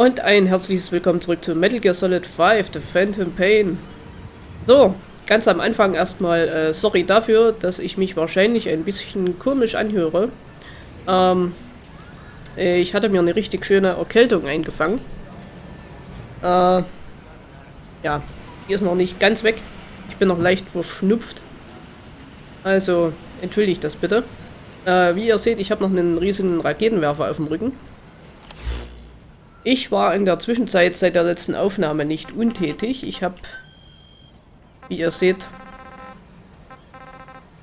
Und ein herzliches Willkommen zurück zu Metal Gear Solid 5, The Phantom Pain. So, ganz am Anfang erstmal sorry dafür, dass ich mich wahrscheinlich ein bisschen komisch anhöre. Ich hatte mir eine richtig schöne Erkältung eingefangen. Ja, die ist noch nicht ganz weg. Ich bin noch leicht verschnupft. Also, entschuldigt das bitte. Wie ihr seht, ich habe noch einen riesigen Raketenwerfer auf dem Rücken. Ich war in der Zwischenzeit seit der letzten Aufnahme nicht untätig. Ich habe, wie ihr seht,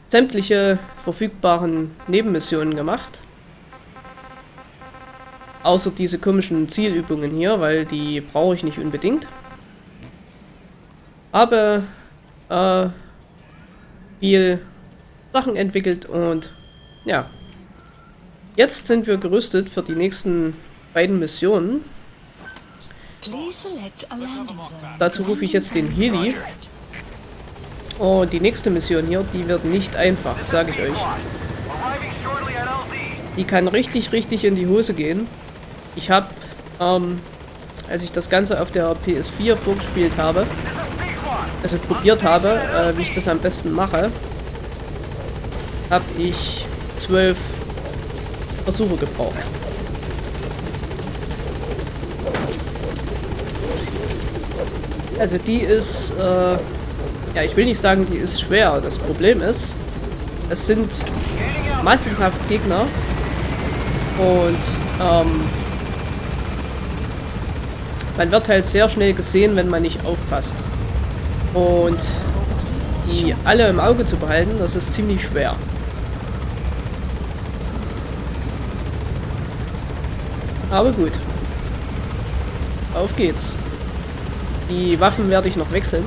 sämtliche verfügbaren Nebenmissionen gemacht. Außer diese komischen Zielübungen hier, weil die brauche ich nicht unbedingt. Habe viel Sachen entwickelt und ja. Jetzt sind wir gerüstet für die nächsten beiden Missionen. Dazu rufe ich jetzt den Heli. Und die nächste Mission hier, die wird nicht einfach, sage ich euch. Die kann richtig in die Hose gehen. Ich habe, als ich das Ganze auf der PS4 vorgespielt habe, also probiert habe, wie ich das am besten mache, habe ich 12 Versuche gebraucht. Also die ist, ja, ich will nicht sagen, die ist schwer. Das Problem ist, es sind massenhaft Gegner und man wird halt sehr schnell gesehen, wenn man nicht aufpasst. Und die alle im Auge zu behalten, das ist ziemlich schwer. Aber gut. Auf geht's. Die Waffen werde ich noch wechseln.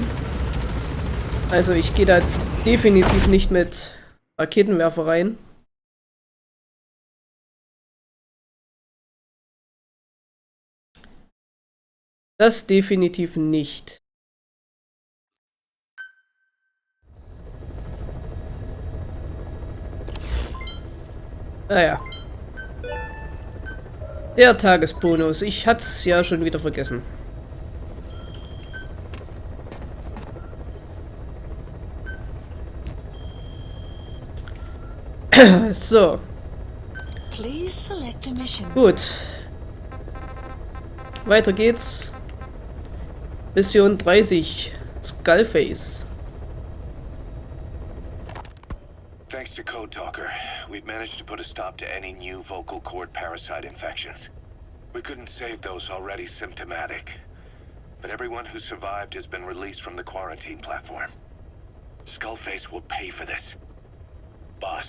Also ich gehe da definitiv nicht mit Raketenwerfer rein. Das definitiv nicht. Naja. Der Tagesbonus. Ich hatte es ja schon wieder vergessen. So. Gut. Weiter geht's. Mission 30. Skullface. Thanks to Code Talker, we've managed to put a stop to any new vocal cord parasite infections. We couldn't save those already symptomatic, but everyone who survived has been released from the quarantine platform. Skullface will pay for this. Boss,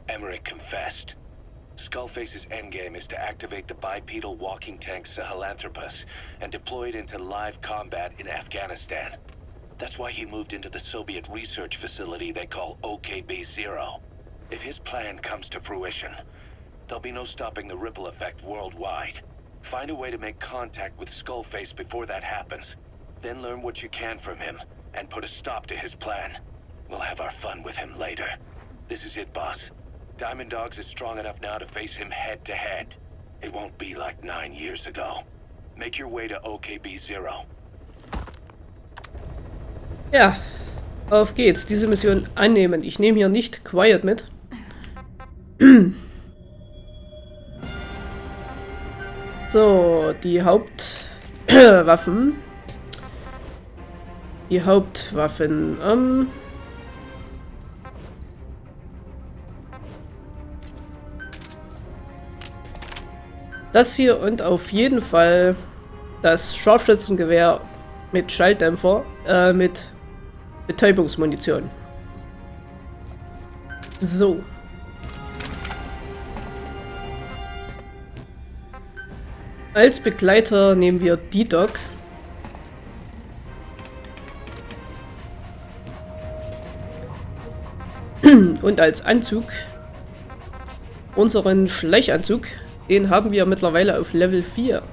Emmerich confessed. Skullface's endgame is to activate the bipedal walking tank Sahelanthropus and deploy it into live combat in Afghanistan. That's why he moved into the Soviet research facility they call OKB-0. If his plan comes to fruition, there'll be no stopping the ripple effect worldwide. Find a way to make contact with Skullface before that happens. Then learn what you can from him and put a stop to his plan. We'll have our fun with him later. This is it, boss. Diamond Dogs is strong enough now to face him head to head. It won't be like 9 years ago. Make your way to OKB-0. Ja, auf geht's. Diese Mission annehmen. Ich nehme hier nicht Quiet mit. So, die Hauptwaffen. Das hier und auf jeden Fall das Scharfschützengewehr mit Schalldämpfer, mit Betäubungsmunition. So. Als Begleiter nehmen wir D-Dog. Und als Anzug unseren Schleichanzug. Den haben wir mittlerweile auf Level 4.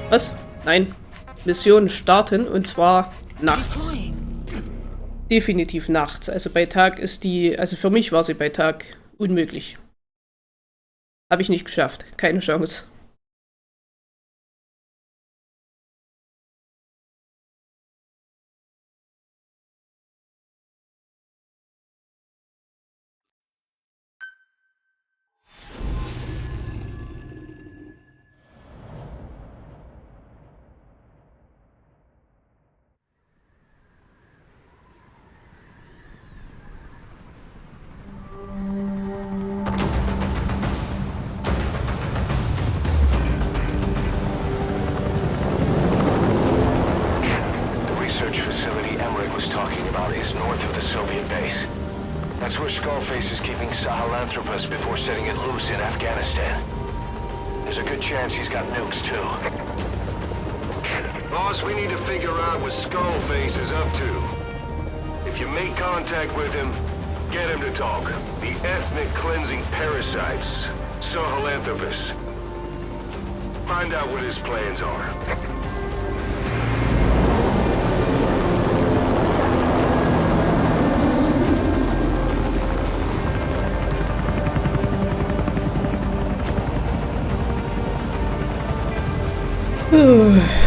Was? Nein. Mission starten und zwar nachts. definitiv nachts. Also bei Tag ist die, also für mich war sie bei Tag unmöglich. Habe ich nicht geschafft. Keine Chance. That's where Skullface is keeping Sahelanthropus before setting it loose in Afghanistan. There's a good chance he's got nukes, too. Boss, we need to figure out what Skullface is up to. If you make contact with him, get him to talk. The ethnic cleansing parasites, Sahelanthropus. Find out what his plans are.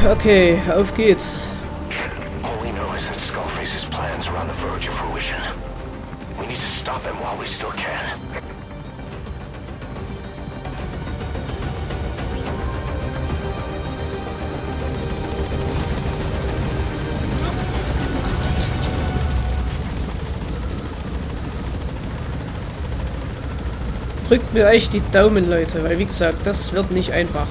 Okay, auf geht's. All we know is that Skullface's plans are on the verge of fruition. We need to stop him while we still can. Drückt mir echt die Daumen, Leute, weil wie gesagt, das wird nicht einfach.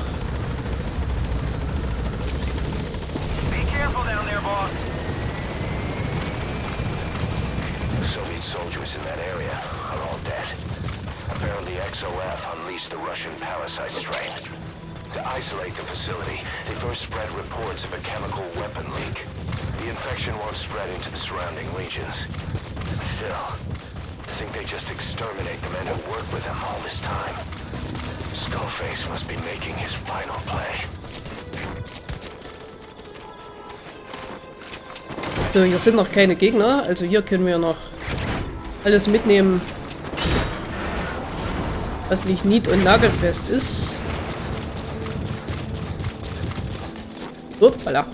The Russian parasite strain. To isolate the facility, they first spread reports of a chemical weapon leak. The infection won't spread into the surrounding regions. Still, I think they just exterminate the men who work with them all this time. Skullface must be making his final play. So, hier sind noch keine Gegner, also hier können wir noch alles mitnehmen, was nicht nied- und nagelfest ist. Uppala.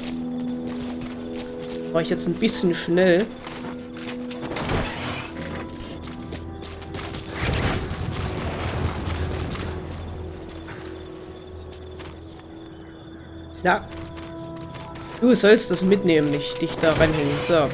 War ich jetzt ein bisschen schnell. Ja. Du sollst das mitnehmen, nicht dich da ranhängen. So.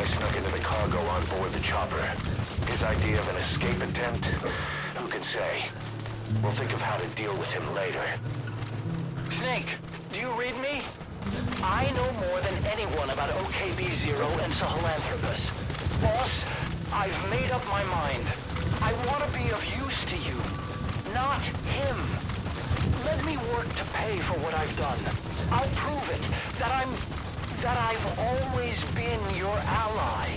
Snuck into the cargo on board the chopper. His idea of an escape attempt? Who can say? We'll think of how to deal with him later. Snake, do you read me? I know more than anyone about OKB-0 and Sahelanthropus. Boss, I've made up my mind. I want to be of use to you, not him. Let me work to pay for what I've done. I'll prove it, that I've always been your ally.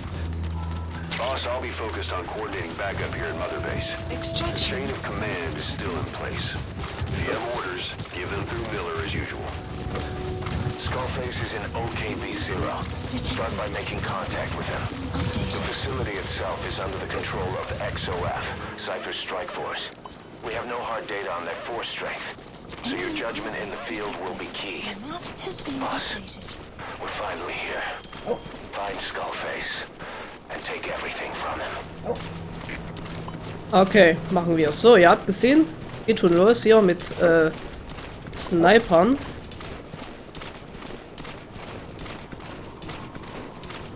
Boss, I'll be focused on coordinating backup here at Mother Base. The chain of command is still in place. If you have orders, give them through Miller as usual. Skullface is in OKB-0. Start by making contact with him. The facility itself is under the control of XOF, Cypher's strike force. We have no hard data on their force strength, so your judgment in the field will be key. Boss, we're finally here. Find Skullface and take everything from him. Okay, machen wir. So, ihr habt gesehen, es geht schon los hier mit Snipern.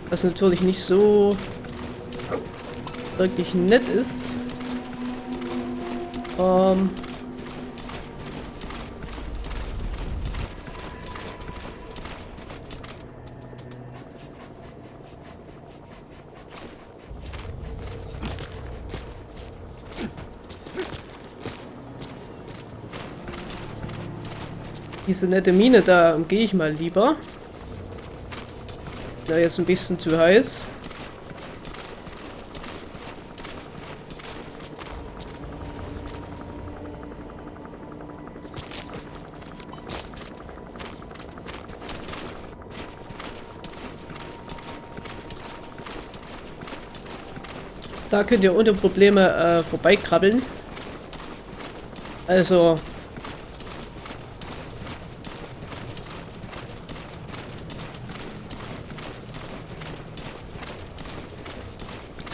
Was natürlich nicht so wirklich nett ist. Diese nette Mine da umgehe ich mal lieber. Ja, jetzt ein bisschen zu heiß. Da könnt ihr ohne Probleme vorbeikrabbeln. Also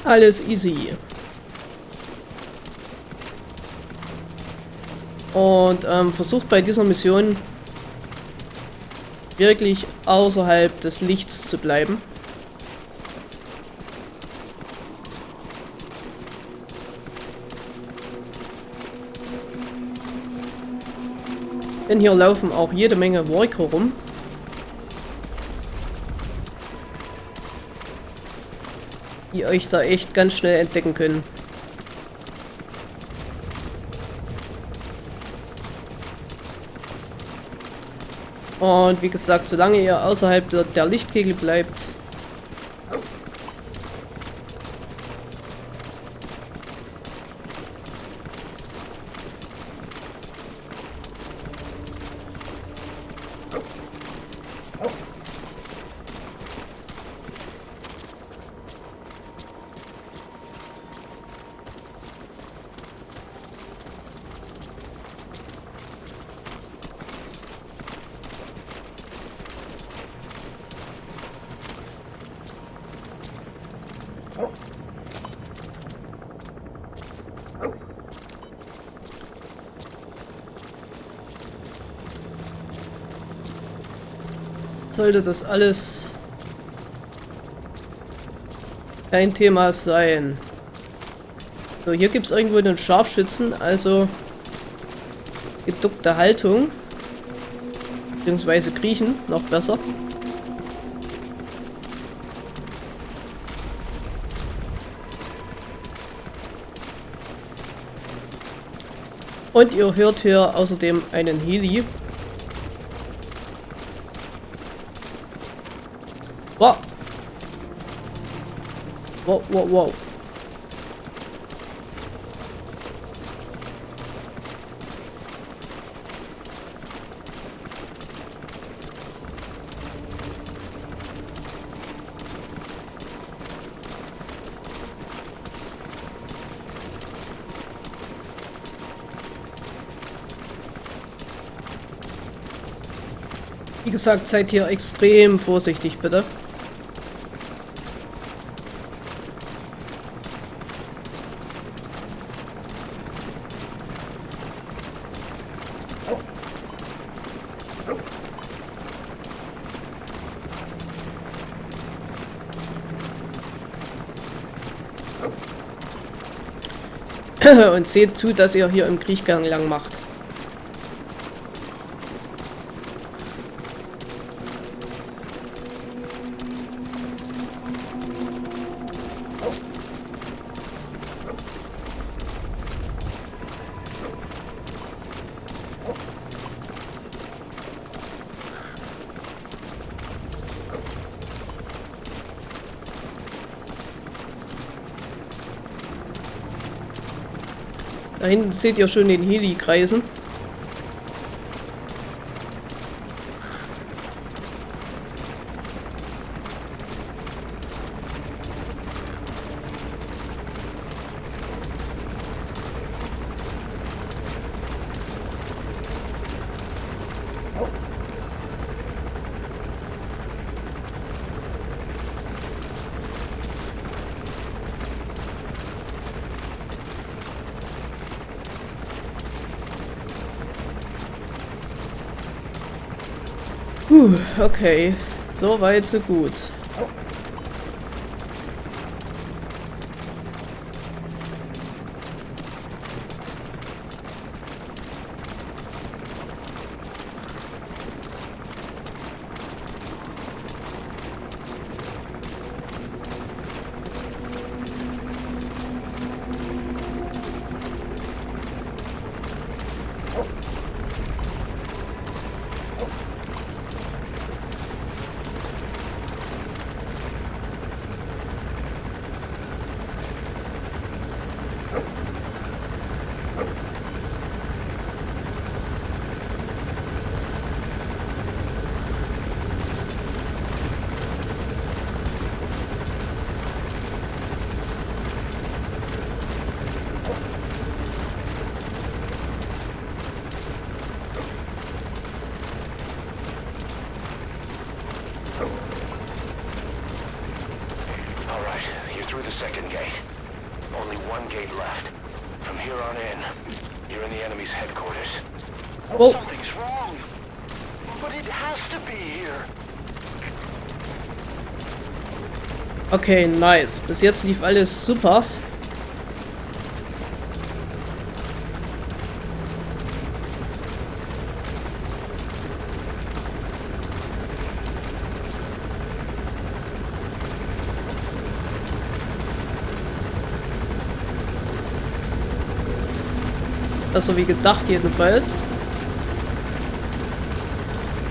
alles easy. Und versucht bei dieser Mission wirklich außerhalb des Lichts zu bleiben. Denn hier laufen auch jede Menge Worker rum. Die euch da echt ganz schnell entdecken können. Und wie gesagt, solange ihr außerhalb der Lichtkegel bleibt, sollte das alles kein Thema sein. So, hier gibt es irgendwo einen Scharfschützen, also geduckte Haltung. Beziehungsweise kriechen, noch besser. Und ihr hört hier außerdem einen Heli. Wow. Wow, wow, wow. Wie gesagt, seid hier extrem vorsichtig, bitte. Und seht zu, dass ihr hier im Kriechgang lang macht. Da hinten seht ihr schon den Heli kreisen. Okay, so weit, so gut. through the second gate. Only one gate left. From here on in, you're in the enemy's headquarters. Oh. Something's wrong. But it has to be here. Okay, nice. Bis jetzt lief alles super. Also wie gedacht jedenfalls.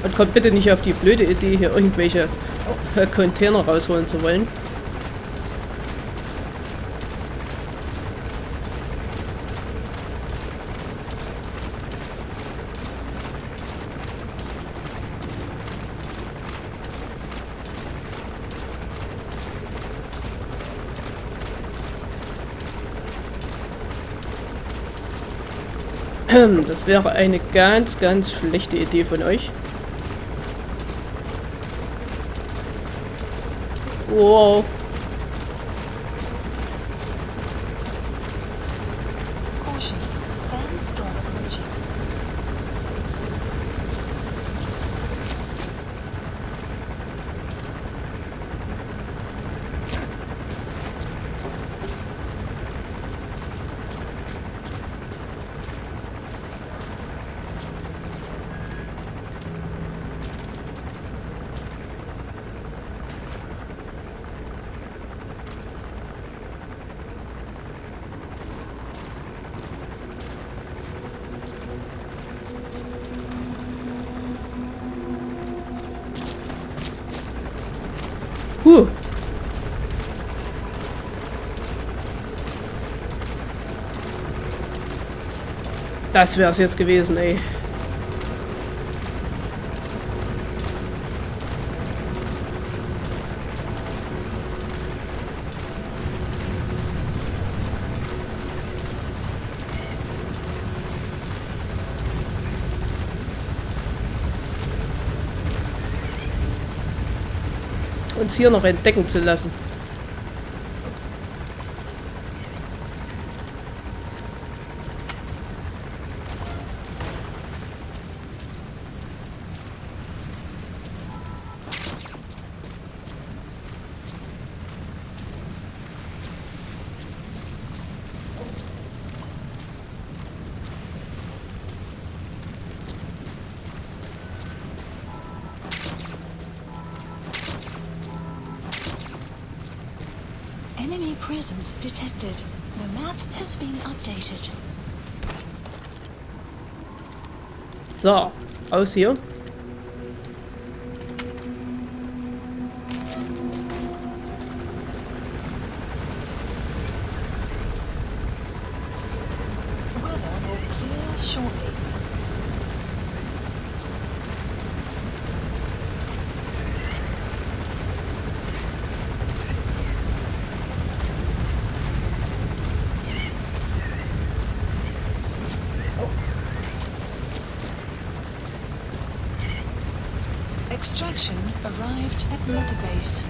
Und kommt bitte nicht auf die blöde Idee, hier irgendwelche Container rausholen zu wollen. Das wäre eine ganz, ganz schlechte Idee von euch. Wow. Caution, sandstorm approaching. Das wäre es jetzt gewesen, ey. Uns hier noch entdecken zu lassen. Enemy presence detected. The map has been updated. So, aus hier. Weather will clear shortly. Extraction arrived at Mother Base.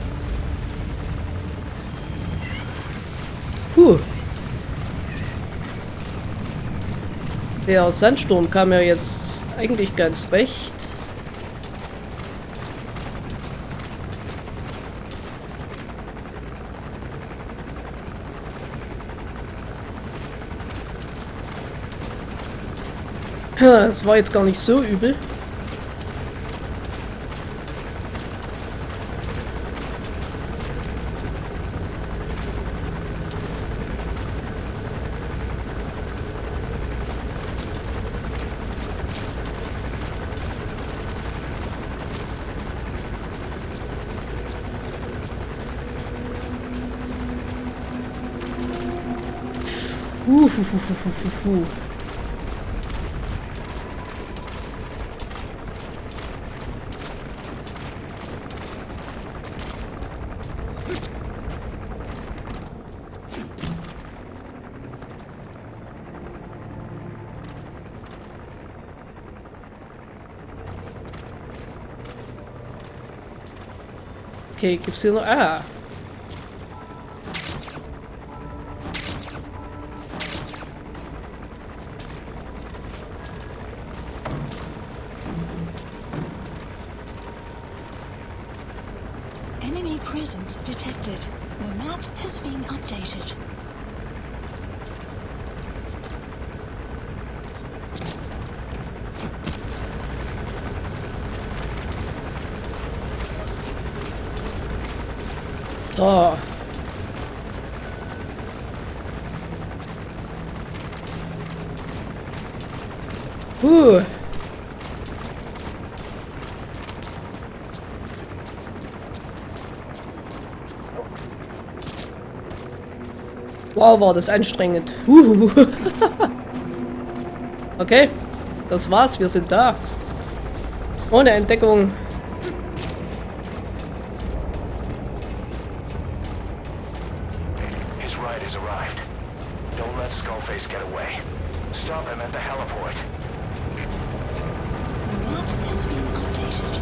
Puh. Der Sandsturm kam ja jetzt eigentlich ganz recht. Das war jetzt gar nicht so übel. Okay, gibt's hier noch... Ah. presence detected. The map has been updated. So. Wow, war das anstrengend. Okay, das war's, wir sind da. Ohne Entdeckung. His ride has arrived. Don't let Skullface get away. Stop him at the heliport. The map has been updated.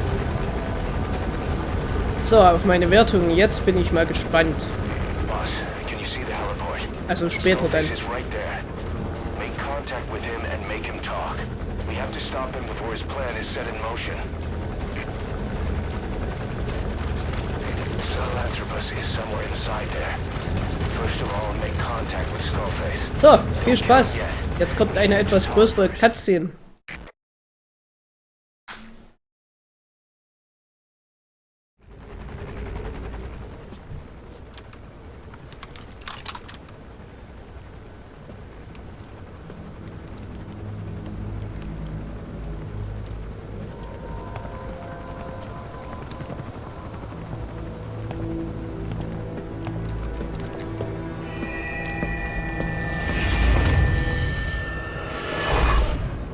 So, auf meine Wertung. Jetzt bin ich mal gespannt. Boss, can you see the heliport? Also später dann. Skullface is right there. Make contact with him and make him talk. We have to stop him before his plan is set in motion. Sahelanthropus is somewhere inside there. First of all, make contact with Skullface. So, viel Spaß. Jetzt kommt eine etwas größere Cutscene.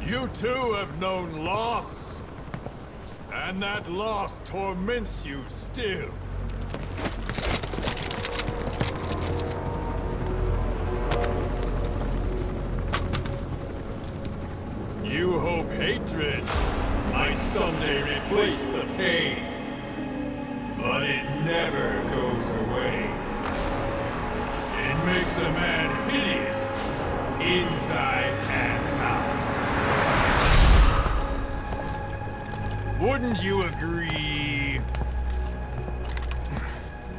You too have known loss, and that loss torments you still. You hope hatred might someday replace the pain, but it never goes away. It makes a man hideous, inside and out. Wouldn't you agree?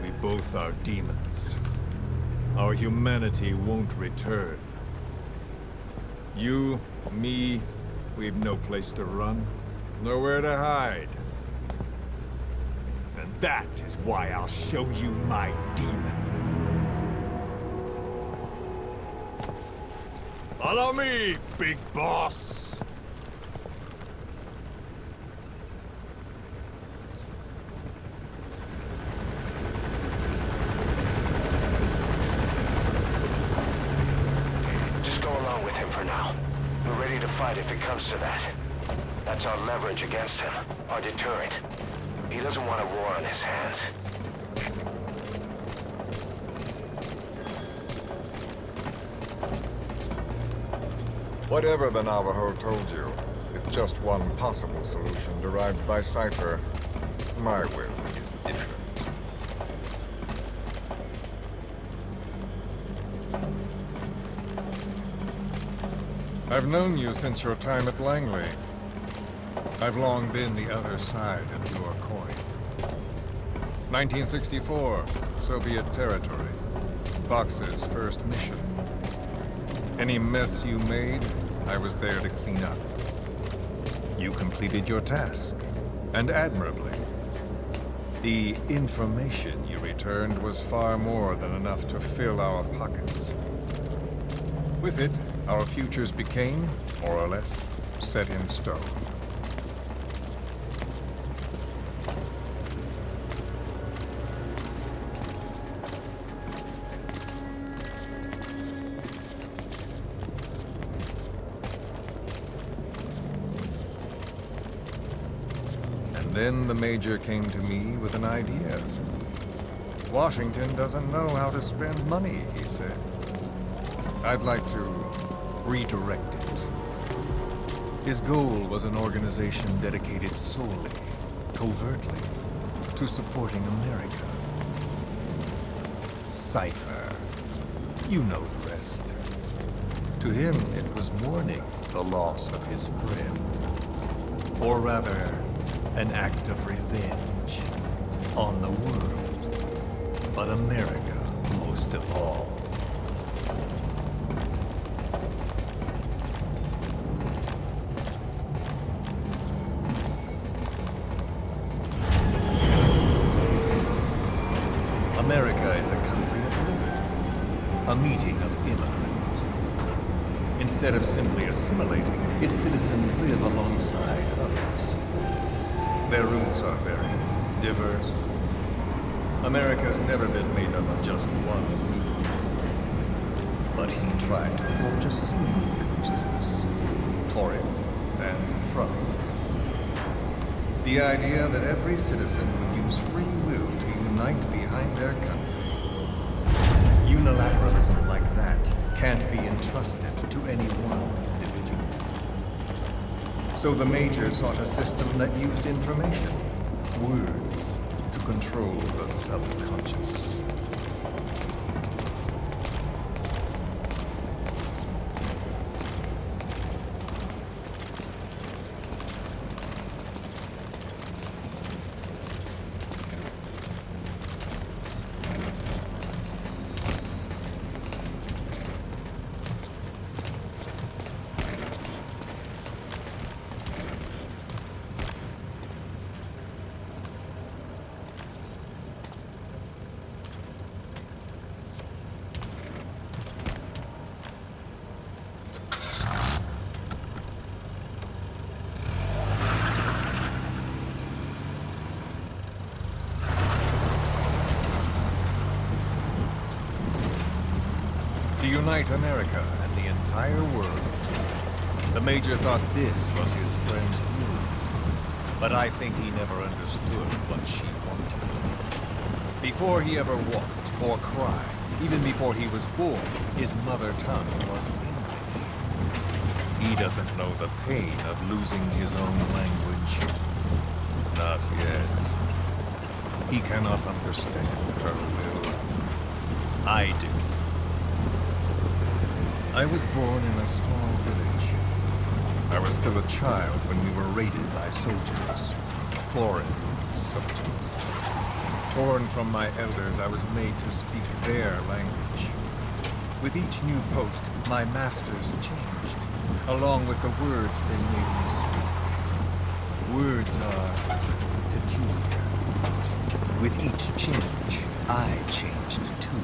We both are demons. Our humanity won't return. You, me, we've no place to run, nowhere to hide. And that is why I'll show you my demon. Follow me, big boss. Fight if it comes to that. That's our leverage against him, our deterrent. He doesn't want a war on his hands. Whatever the Navajo told you, it's just one possible solution derived by Cypher. My will is different. I've known you since your time at Langley. I've long been the other side of your coin. 1964, Soviet territory. Vox's first mission. Any mess you made, I was there to clean up. You completed your task, and admirably. The information you returned was far more than enough to fill our pockets. With it, our futures became, more or less, set in stone. And then the Major came to me with an idea. Washington doesn't know how to spend money, he said. I'd like to redirect it. His goal was an organization dedicated solely, covertly, to supporting America. Cypher. You know the rest. To him, it was mourning the loss of his friend. Or rather, an act of revenge on the world. but America most of all. America is a country of liberty, a meeting of immigrants. Instead of simply assimilating, its citizens live alongside others. Their roots are very diverse. America's never been made up of just one group. But he tried to forge a single consciousness for it and from it. The idea that every citizen would use free will to unite behind their country. Unilateralism like that can't be entrusted to any one individual. So the Major sought a system that used information, words, to control the subconscious. To unite America and the entire world. The Major thought this was his friend's rule. But I think he never understood what she wanted. Before he ever walked or cried, even before he was born, his mother tongue was English. He doesn't know the pain of losing his own language. Not yet. He cannot understand her will. I do. I was born in a small village. I was still a child when we were raided by soldiers. Foreign soldiers. Torn from my elders, I was made to speak their language. With each new post, my masters changed, along with the words they made me speak. Words are peculiar. With each change, I changed too.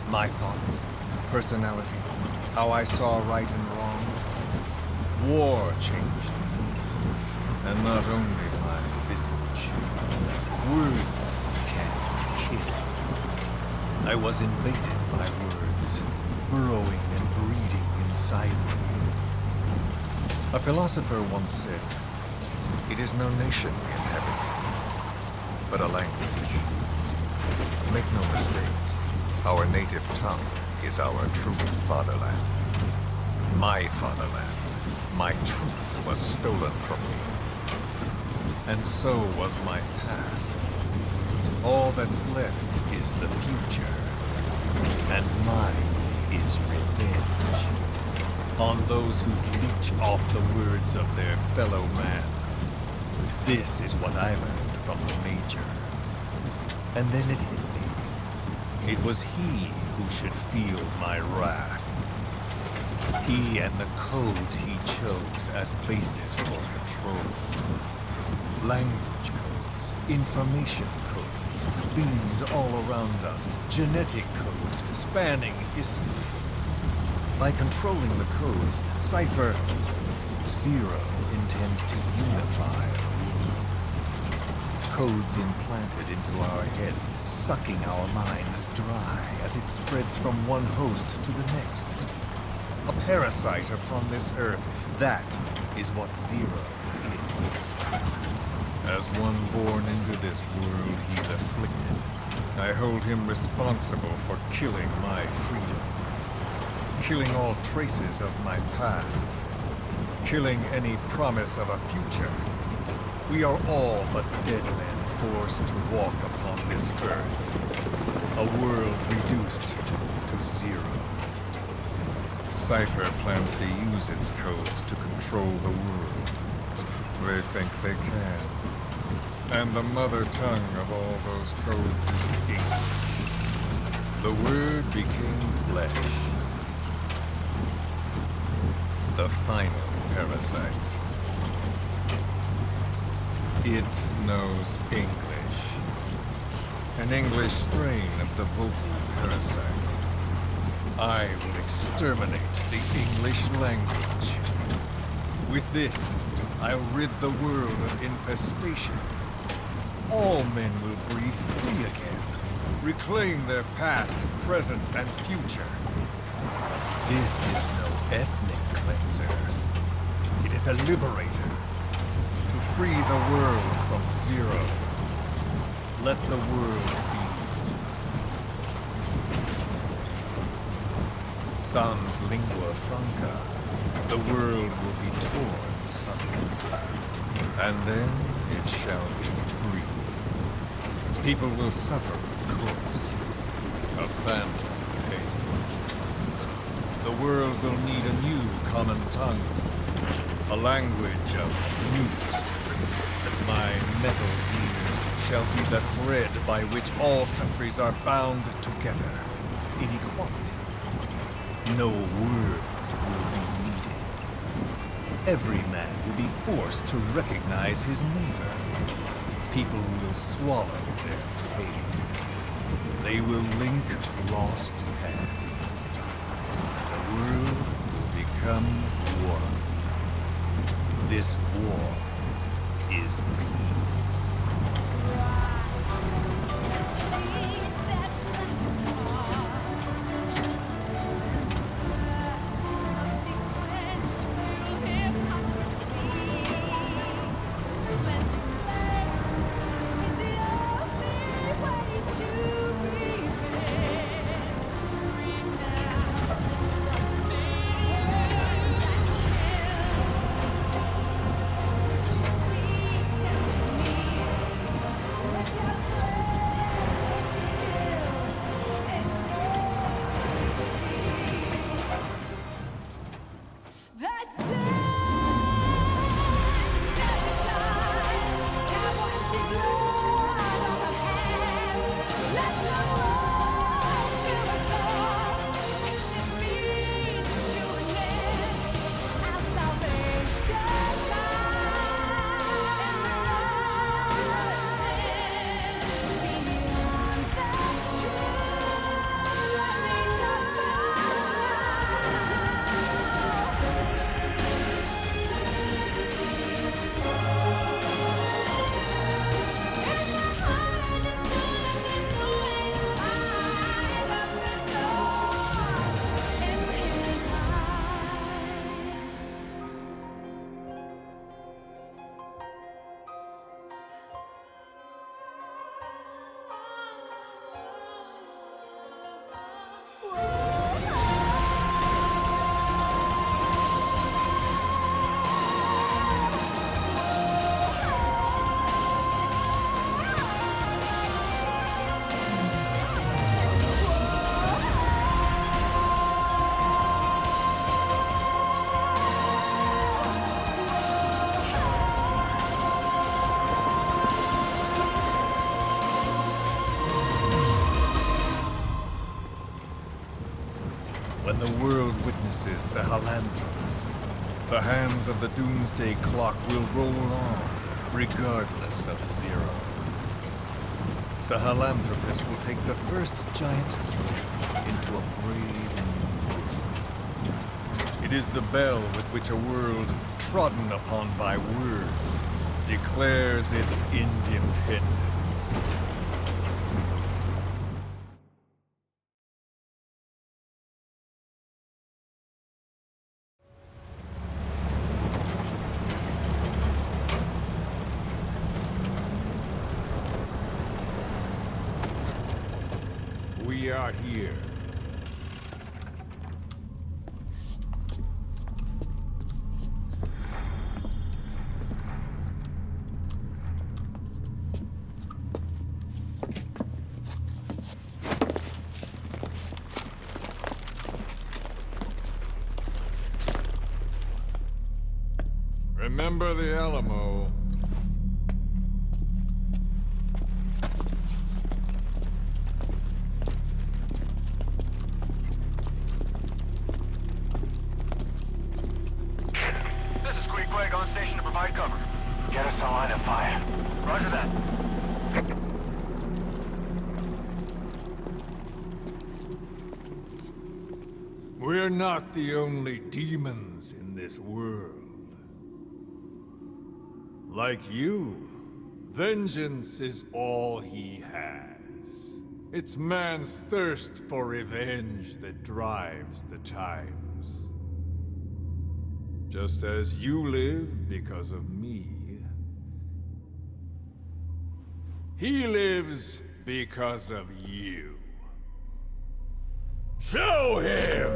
My thoughts, personality, how I saw right and wrong. War changed me. And not only my visage. Words can kill. I was invaded by words, burrowing and breeding inside me. A philosopher once said, "It is no nation we inhabit, but a language." Make no mistake, our native tongue is our true fatherland. My fatherland, my truth was stolen from me. And so was my past. All that's left is the future. And mine is revenge. On those who leech off the words of their fellow man. This is what I learned from the Major. And then it hit me. It was he who should feel my wrath. He and the code he chose as basis for control. Language codes, information codes, beamed all around us, genetic codes spanning history. By controlling the codes, Cypher Zero intends to unify. Codes implanted into our heads, sucking our minds dry as it spreads from one host to the next. A parasite upon this earth, that is what Zero is. As one born into this world, he's afflicted. I hold him responsible for killing my freedom. Killing all traces of my past. Killing any promise of a future. We are all but dead men forced to walk upon this earth. A world reduced to zero. Cypher plans to use its codes to control the world. They think they can. And the mother tongue of all those codes is English. The Word became flesh. The final parasite. It knows English. An English strain of the vocal parasite. I will exterminate the English language. With this, I'll rid the world of infestation. All men will breathe free again, reclaim their past, present, and future. This is no ethnic cleanser. It is a liberator. To free the world from zero. Let the world be. Sans lingua franca, the world will be torn asunder. And then it shall be free. People will suffer, of course. A phantom pain. The world will need a new common tongue. A language of nukes. And my metal gears shall be the thread by which all countries are bound together. In equality. No words will be needed. Every man will be forced to recognize his neighbor. People will swallow their pain. They will link lost hands. The world will become one. This war is peace. When the world witnesses Sahelanthropus, the hands of the Doomsday Clock will roll on, regardless of zero. Sahelanthropus will take the first giant step into a brave new. It is the bell with which a world trodden upon by words declares its independence. We are here. Remember the Alamo. We're not the only demons in this world. Like you, vengeance is all he has. It's man's thirst for revenge that drives the times. Just as you live because of me, he lives because of you. Show him!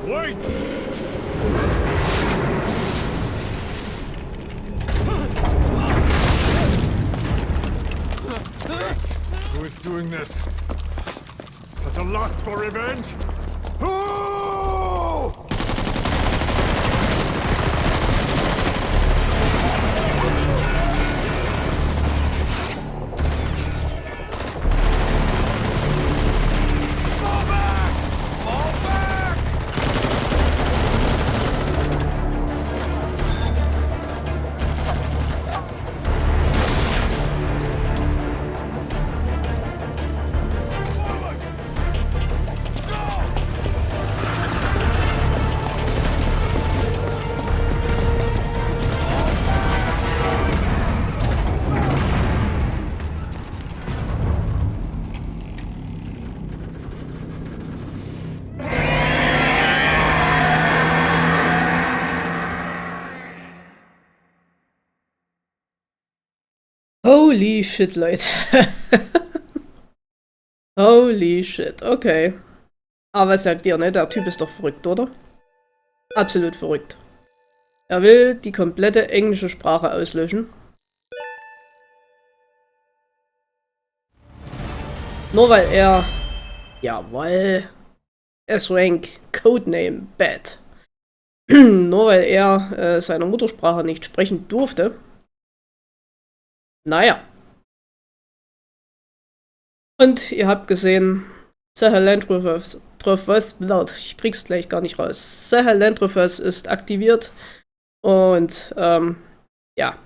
Wait! Who is doing this? Such a lust for revenge? Who? Holy shit, Leute. Holy shit, okay. Aber was sagt ihr, ne? Der Typ ist doch verrückt, oder? Absolut verrückt. Er will die komplette englische Sprache auslöschen. Nur weil er... Jawohl. S-Rank, Codename, Bad. Nur weil er seine Muttersprache nicht sprechen durfte. Naja. Und ihr habt gesehen, Sahelanthropus, ich krieg's gleich gar nicht raus. Sahelanthropus ist aktiviert und ja.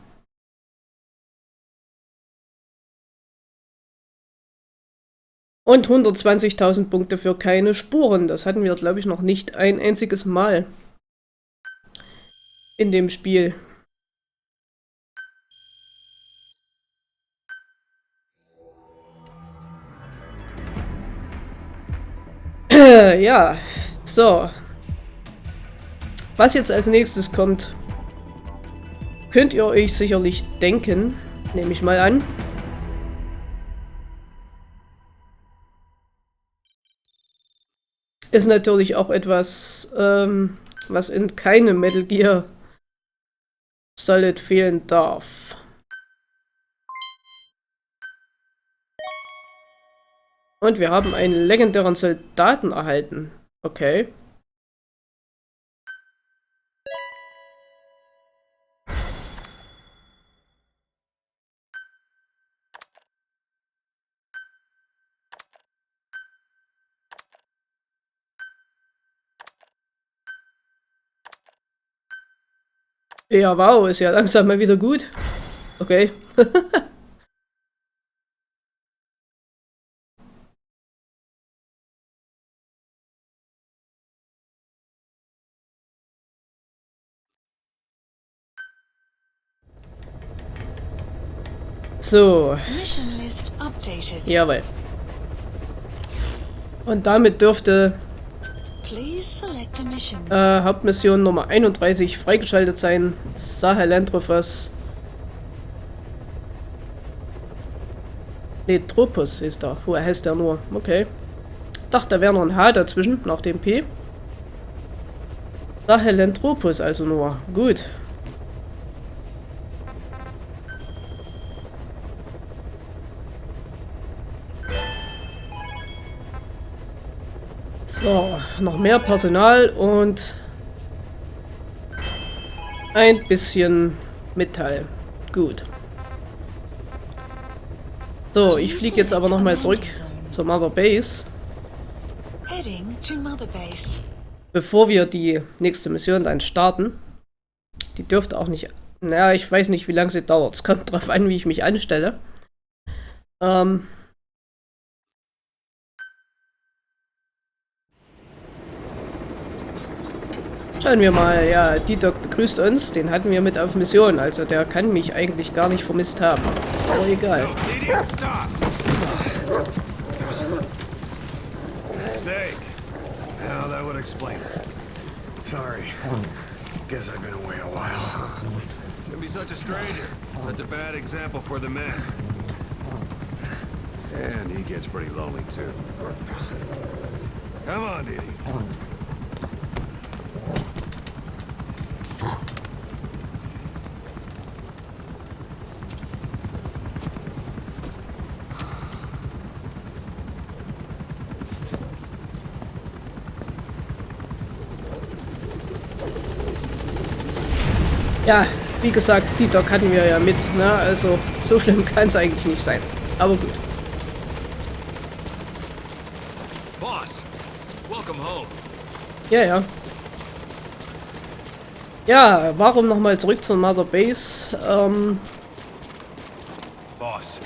Und 120.000 Punkte für keine Spuren. Das hatten wir, glaube ich, noch nicht ein einziges Mal in dem Spiel. Ja, so. Was jetzt als nächstes kommt, könnt ihr euch sicherlich denken, nehme ich mal an. Ist natürlich auch etwas, was in keinem Metal Gear Solid fehlen darf. Und wir haben einen legendären Soldaten erhalten. Okay. Ja, wow, ist ja langsam mal wieder gut. Okay. So, Mission list updated. jawohl. Und damit dürfte Please select a mission. Hauptmission Nummer 31 freigeschaltet sein. Sahelanthropus. Ne, Tropus ist da. Woher heißt der nur? Okay. Dachte, da wäre noch ein H dazwischen, nach dem P. Sahelanthropus also nur. Gut. So, noch mehr Personal und ein bisschen Metall. Gut. So, ich fliege jetzt aber nochmal zurück zur Mother Base, Heading to Mother Base. bevor wir die nächste Mission dann starten. Die dürfte auch nicht... Naja, ich weiß nicht, wie lange sie dauert. Es kommt drauf an, wie ich mich anstelle. Schauen wir mal. Ja, D-Doc begrüßt uns. Den hatten wir mit auf Mission. Also der kann mich eigentlich gar nicht vermisst haben. Aber egal. Idiot, stop! Snake. Well, that would explain it. Sorry. Guess I've been away a while. Shouldn't be such a stranger. Such a bad example for the men. And he gets pretty lonely, too. Come on, Didi. Ja, wie gesagt, D-Doc hatten wir ja mit, ne? Also so schlimm kann es eigentlich nicht sein. Aber gut. Boss, welcome home. Ja, ja. Ja, warum nochmal zurück zur Mother Base? Boss,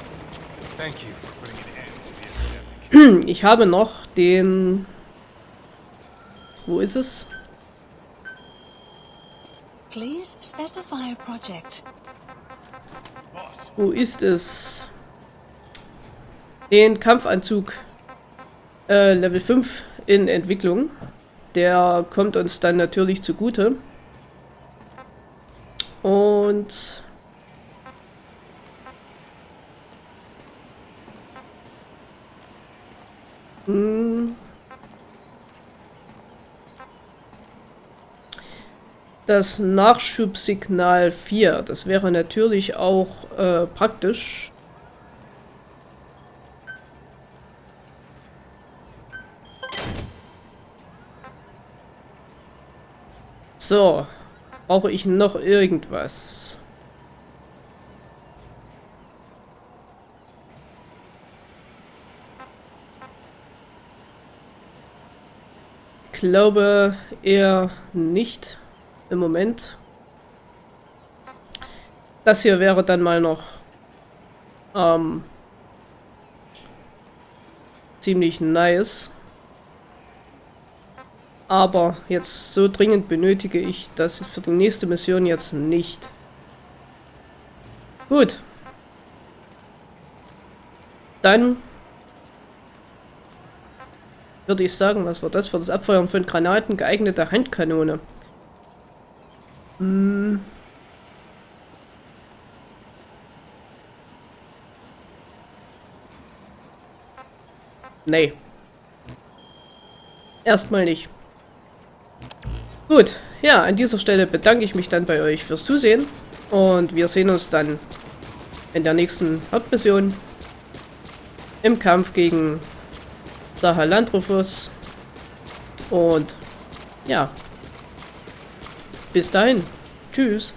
thank you for bringing an end to the epidemic. Ich habe noch den... Wo ist es? Please specify a project. Boss, Wo ist es? Den Kampfanzug Level 5 in Entwicklung. Der kommt uns dann natürlich zugute. Und... Das Nachschubsignal 4, das wäre natürlich auch praktisch. So, brauche ich noch irgendwas? Ich glaube eher nicht. Im Moment. Das hier wäre dann mal noch ziemlich nice. Aber jetzt so dringend benötige ich das für die nächste Mission jetzt nicht. Gut. Dann würde ich sagen, was war das für das Abfeuern von Granaten? Geeignete Handkanone. Nee. Erstmal nicht. Gut, ja, an dieser Stelle bedanke ich mich dann bei euch fürs Zusehen und wir sehen uns dann in der nächsten Hauptmission im Kampf gegen der Halanthropus. Und ja, bis dahin. Tschüss.